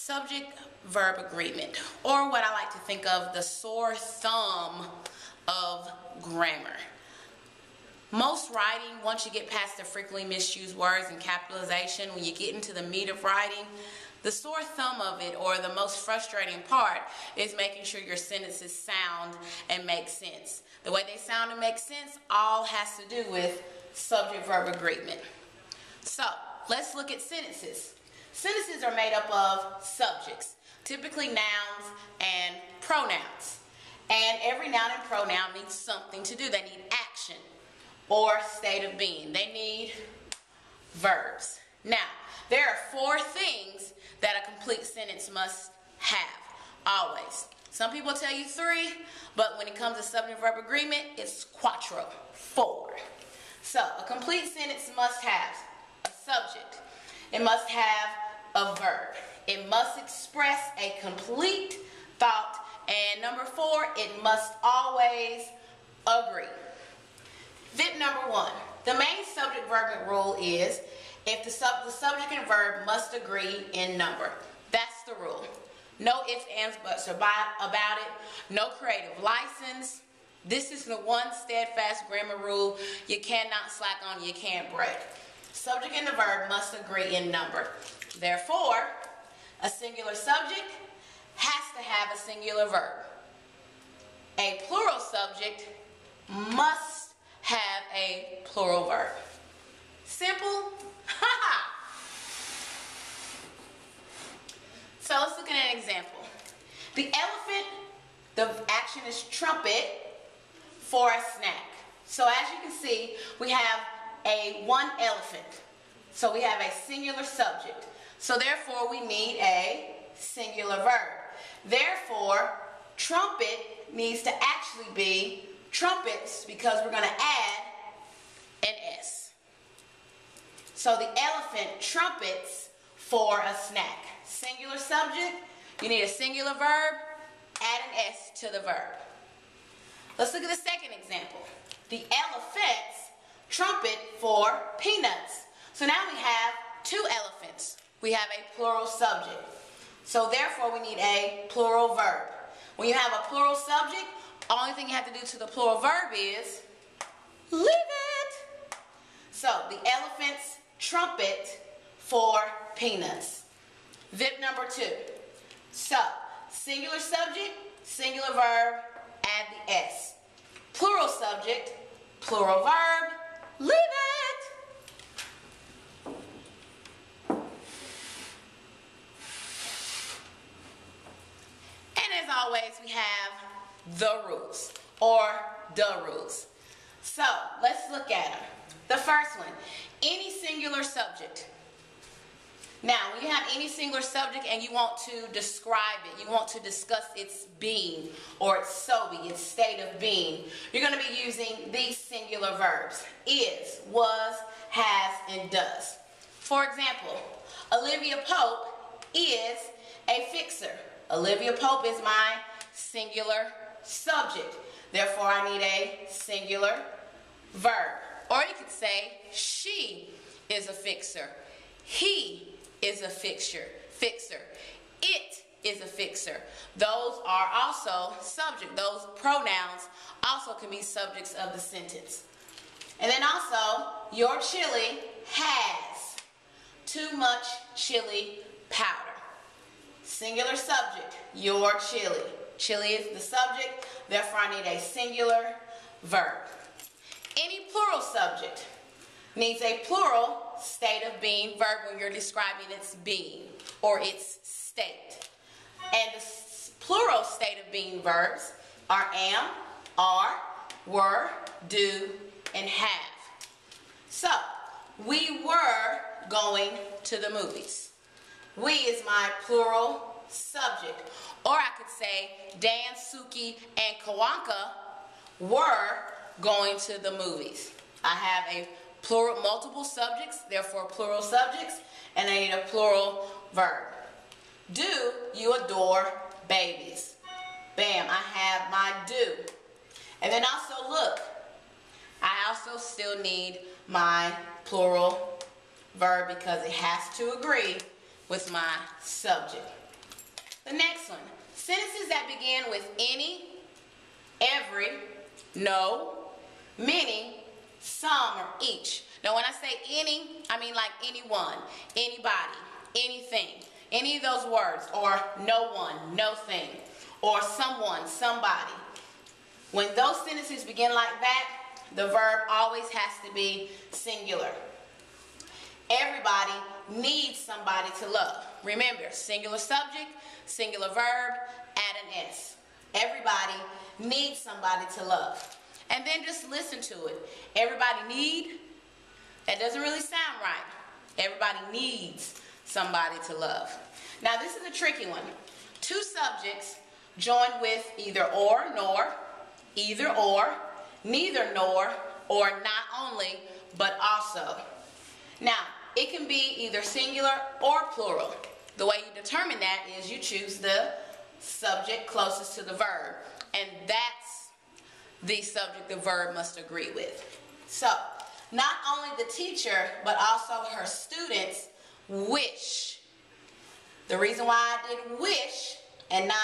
subject-verb agreement, or what I like to think of the sore thumb of grammar. Most writing, once you get past the frequently misused words and capitalization, when you get into the meat of writing, the sore thumb of it, or the most frustrating part, is making sure your sentences sound and make sense. The way they sound and make sense all has to do with subject-verb agreement. So, let's look at sentences. Sentences are made up of subjects, typically nouns and pronouns. And every noun and pronoun needs something to do. They need action or state of being. They need verbs. Now, there are 4 things that a complete sentence must have, always. Some people tell you 3, but when it comes to subject-verb agreement, it's quattro, 4. So, a complete sentence must have a subject. It must have a verb. It must express a complete thought. And number 4, it must always agree. Tip number 1. The main subject-verb rule is if the subject and verb must agree in number. That's the rule. No ifs, ands, buts about it. No creative license. This is the one steadfast grammar rule you cannot slack on, you can't break. Subject and the verb must agree in number. Therefore, a singular subject has to have a singular verb. A plural subject must have a plural verb. Simple? So let's look at an example. The elephant, the action is trumpet for a snack. So as you can see, we have one elephant. So we have a singular subject. So therefore we need a singular verb. Therefore, trumpet needs to actually be trumpets because we're going to add an S. So the elephant trumpets for a snack. Singular subject, you need a singular verb, add an S to the verb. Let's look at the second example. The elephants trumpet for peanuts. So now we have 2 elephants. We have a plural subject. So therefore we need a plural verb. When you have a plural subject, only thing you have to do to the plural verb is leave it. So the elephants trumpet for peanuts. Vip number 2. So singular subject, singular verb, add the S. Plural subject, plural verb, leave it. And as always, we have the rules, or the rules. So let's look at them. The first one, any singular subject. Now, when you have any singular subject and you want to describe it, you want to discuss its being or its SOBE, its state of being, you're going to be using these singular verbs: is, was, has, and does. For example, Olivia Pope is a fixer. Olivia Pope is my singular subject. Therefore, I need a singular verb. Or you could say, she is a fixer. He is a fixer. It is a fixer. Those are also subject. Those pronouns also can be subjects of the sentence. And then also, your chili has too much chili powder. Singular subject, your chili. Chili is the subject, therefore I need a singular verb. Any plural subject needs a plural state of being verb when you're describing its being or its state. And the plural state of being verbs are am, are, were, do, and have. So, we were going to the movies. We is my plural subject. Or I could say Dan, Suki, and Kawanka were going to the movies. I have a plural, multiple subjects, therefore plural subjects, and I need a plural verb. Do you adore babies? Bam, I have my do. And then also look, I also still need my plural verb because it has to agree with my subject. The next one, sentences that begin with any, every, no, many, some, or each. Now when I say any, I mean like anyone, anybody, anything, any of those words, or no one, no thing, or someone, somebody. When those sentences begin like that, the verb always has to be singular. Everybody needs somebody to love. Remember, singular subject, singular verb, add an S. Everybody needs somebody to love. And then just listen to it. Everybody need, that doesn't really sound right. Everybody needs somebody to love. Now this is a tricky one. Two subjects joined with either or, nor, either or, neither nor, or not only, but also. Now, it can be either singular or plural. The way you determine that is you choose the subject closest to the verb, and that's the subject the verb must agree with. So, not only the teacher, but also her students wish. The reason why I did wish and not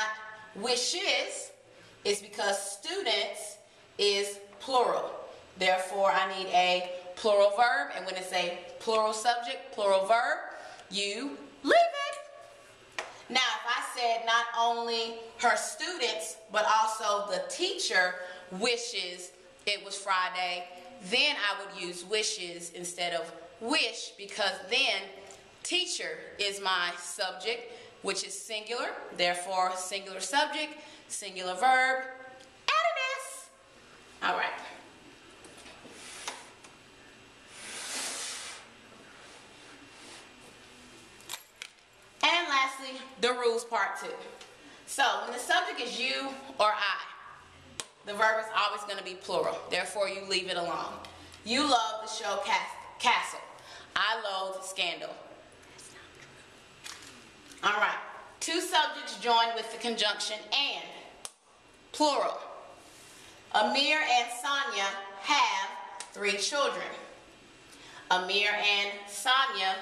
wishes is because students is plural. Therefore, I need a plural verb, and when it's a plural subject, plural verb, you leave it. Now, if I said not only her students, but also the teacher wishes it was Friday, then I would use wishes instead of wish, because then teacher is my subject, which is singular. Therefore, singular subject, singular verb, add an S. All right. And lastly, the rules part 2. So, when the subject is you or I, the verb is always going to be plural. Therefore, you leave it alone. You love the show Castle. I loathe Scandal. All right. Two subjects joined with the conjunction and. Plural. Amir and Sonia have 3 children. Amir and Sonia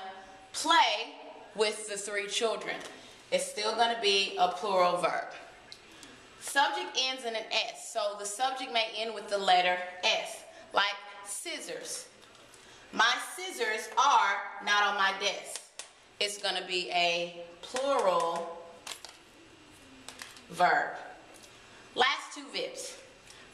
play with the 3 children. It's still going to be a plural verb. Subject ends in an S, so the subject may end with the letter S, like scissors. My scissors are not on my desk. It's going to be a plural verb. Last 2 VIPs.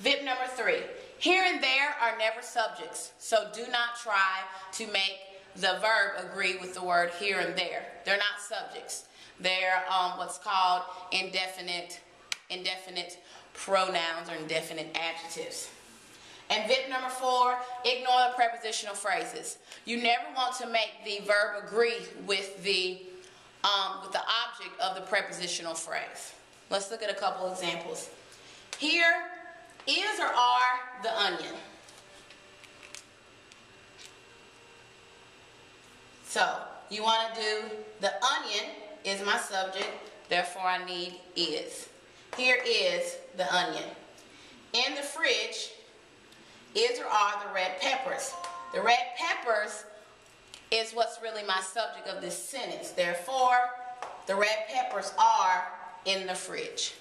VIP number 3. Here and there are never subjects, so do not try to make the verb agree with the word here and there. They're not subjects. They're what's called indefinite pronouns or indefinite adjectives. And VIP number 4, ignore the prepositional phrases. You never want to make the verb agree with the object of the prepositional phrase. Let's look at a couple examples. Here, is or are the onion. So, you want to do the onion is my subject, therefore I need is. Here is the onion. In the fridge, is or are the red peppers. The red peppers is what's really my subject of this sentence. Therefore, the red peppers are in the fridge.